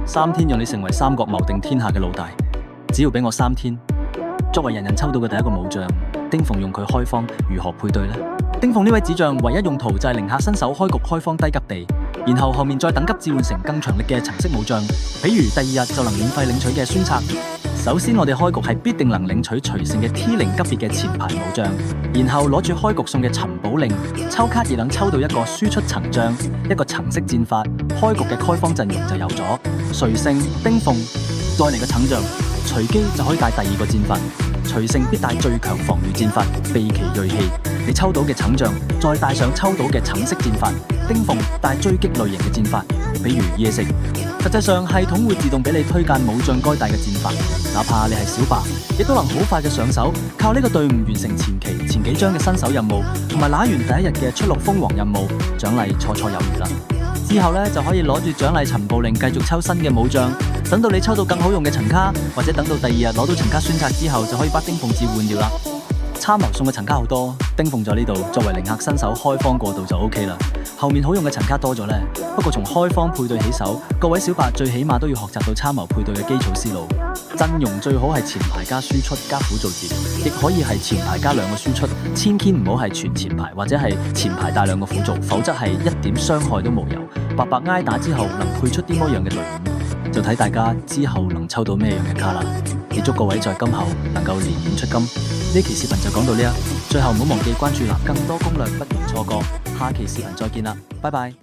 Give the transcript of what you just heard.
3天讓你成為三國謀定天下嘅老大，只要俾我3天。作為人人抽到嘅第一個武將，丁鳳用佢開荒如何配對呢？丁鳳呢位子將唯一用途就係寧夏新手開局開荒低級地，然後後面再等級召喚成更強力嘅橙色武將，比如第2日就能免費領取嘅孫策。首先我哋開局係必定能領取隨勝嘅 T0級別嘅前排武將，然後攞住開局送嘅尋寶令，抽卡亦能抽到一個輸出橙將，一個橙色戰法，開局嘅開荒陣容就有咗隨勝、丁鳳，再嚟個橙將，隨機就可以帶第2個戰法，隨勝必帶最強防禦戰法秘奇銳氣，你抽到嘅橙將再帶上抽到嘅橙色戰法，丁鳳帶追擊類型嘅戰法，比如夜食。實際上系統會自動俾你推薦武將該帶嘅戰法，哪怕你係小白，亦都能好快嘅上手，靠呢個隊伍完成前幾章嘅新手任務，同埋拿完第1日嘅出陸封王任務，獎勵綽綽有餘啦。之後呢，就可以攞住獎勵尋寶令繼續抽新嘅武將，等到你抽到更好用嘅陳卡，或者等到第2日攞到陳卡孫策之後，就可以把丁鳳召喚掉啦。參謀送嘅陳卡好多，丁鳳在呢度作為寧夏新手開荒過渡就 OK 啦。後面好用嘅陳卡多咗呢，不過從開荒配對起手，各位小白最起碼都要學習到參謀配對嘅基礎思路。陣容最好係前排加輸出加輔助節，亦可以係前排加2個輸出，千祈唔好係全前排或者係前排帶2個輔助，否則係一點傷害都冇有。白白挨打之後能配出啲乜樣嘅隊伍，就睇大家之後能抽到咩樣嘅卡啦。亦祝各位在今後能夠連連出金。呢期視頻就講到呢，最後唔好忘記關注更多攻略，不容錯過。下期視頻再見啦，拜拜。